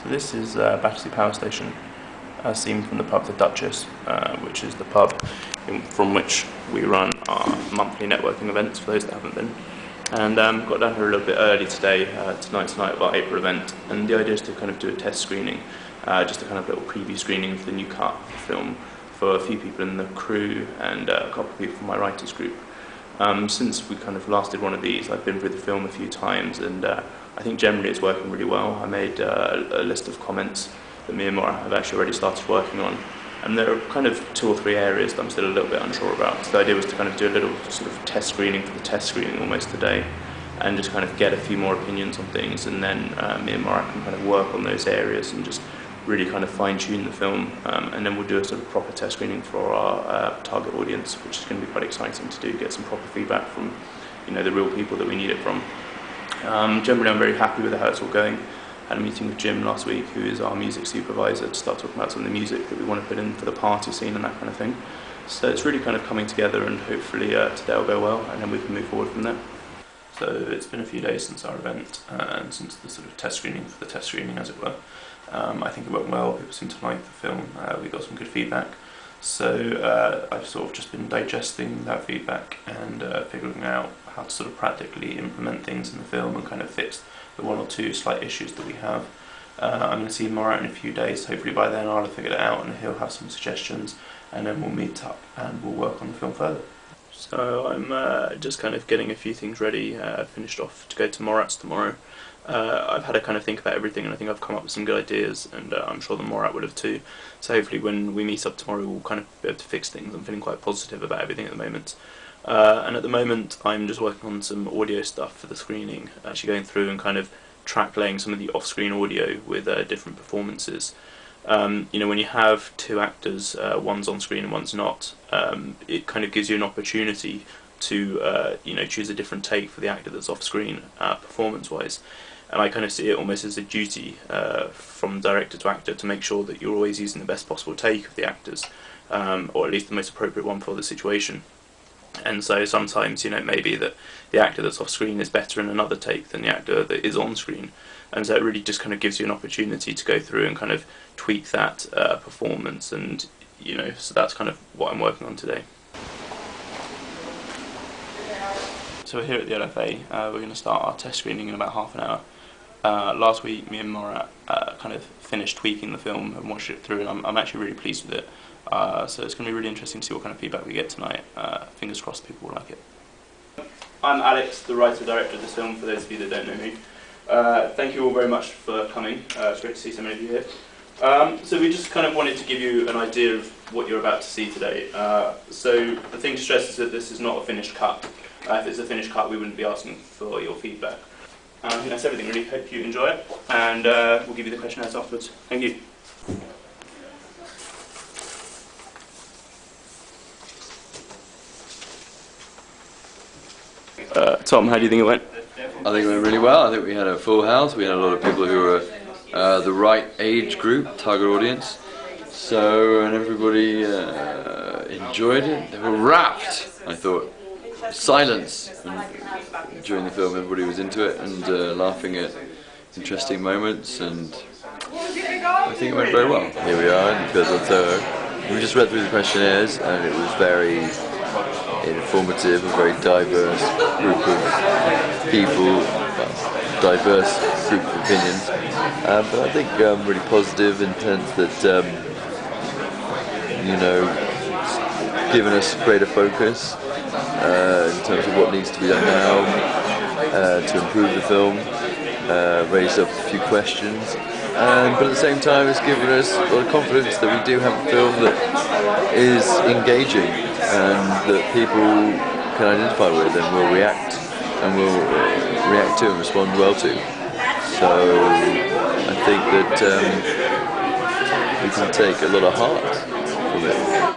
So this is Battersea Power Station, seen from the pub The Duchess, which is the pub from which we run our monthly networking events for those that haven't been. And got down here a little bit early today, tonight's our April event, and the idea is to kind of do a test screening, just a kind of little preview screening of the new cut film for a few people in the crew and a couple of people from my writers group. Since we kind of last did one of these, I've been through the film a few times, and I think generally it's working really well. I made a list of comments that me and Maura have actually already started working on, and there are kind of 2 or 3 areas that I'm still a little bit unsure about. So the idea was to kind of do a little sort of test screening for the test screening almost today, and just kind of get a few more opinions on things, and then me and Maura can kind of work on those areas and just really kind of fine-tune the film, and then we'll do a sort of proper test screening for our target audience, which is going to be quite exciting to do, get some proper feedback from, you know, the real people that we need it from. Generally I'm very happy with how it's all going. Had a meeting with Jim last week, who is our music supervisor, to start talking about some of the music that we want to put in for the party scene and that kind of thing. So it's really kind of coming together, and hopefully today will go well, and then we can move forward from there. So it's been a few days since our event, and since the sort of test screening for the test screening, as it were. I think it went well, people seem to like the film, we got some good feedback. So I've sort of just been digesting that feedback and figuring out how to sort of practically implement things in the film and kind of fix the 1 or 2 slight issues that we have. I'm going to see Maura in a few days, hopefully by then I'll have figured it out and he'll have some suggestions, and then we'll meet up and we'll work on the film further. So I'm just kind of getting a few things ready, finished off to go to Morat's tomorrow. I've had to kind of think about everything, and I think I've come up with some good ideas, and I'm sure the Morat would have too. So hopefully when we meet up tomorrow we'll kind of be able to fix things. I'm feeling quite positive about everything at the moment. And at the moment I'm just working on some audio stuff for the screening, actually going through and kind of track laying some of the off-screen audio with different performances. You know, when you have 2 actors, one's on screen and one's not, it kind of gives you an opportunity to you know, choose a different take for the actor that's off screen, performance-wise. And I kind of see it almost as a duty from director to actor to make sure that you're always using the best possible take of the actors, or at least the most appropriate one for the situation. And so sometimes, you know, maybe that the actor that's off screen is better in another take than the actor that is on screen, and so it really just kind of gives you an opportunity to go through and kind of tweak that performance, and you know, so that's kind of what I'm working on today. So we're here at the LFA, we're going to start our test screening in about half an hour. Last week me and Maura kind of finished tweaking the film and watched it through, and I'm actually really pleased with it. So it's going to be really interesting to see what kind of feedback we get tonight. Fingers crossed people will like it. I'm Alex, the writer-director of this film, for those of you that don't know me. Thank you all very much for coming. It's great to see so many of you here. So we just kind of wanted to give you an idea of what you're about to see today. So the thing to stress is that this is not a finished cut. If it's a finished cut, we wouldn't be asking for your feedback. I think that's everything really. Hope you enjoy it, and we'll give you the questionnaires afterwards. Thank you. Tom, how do you think it went? I think it went really well. I think we had a full house. We had a lot of people who were the right age group, target audience. So, and everybody enjoyed it. They were rapt, I thought. Silence during the film. Everybody was into it and laughing at interesting moments, and I think it went very well. Here we are in Field. We just read through the questionnaires, and it was very informative, a very diverse group of people, diverse group of opinions, but I think really positive in the sense that you know, given us greater focus in terms of what needs to be done now to improve the film, raised up a few questions, but at the same time it's given us a lot of confidence that we do have a film that is engaging and that people can identify with and will react to and respond well to. So I think that we can take a lot of heart from it.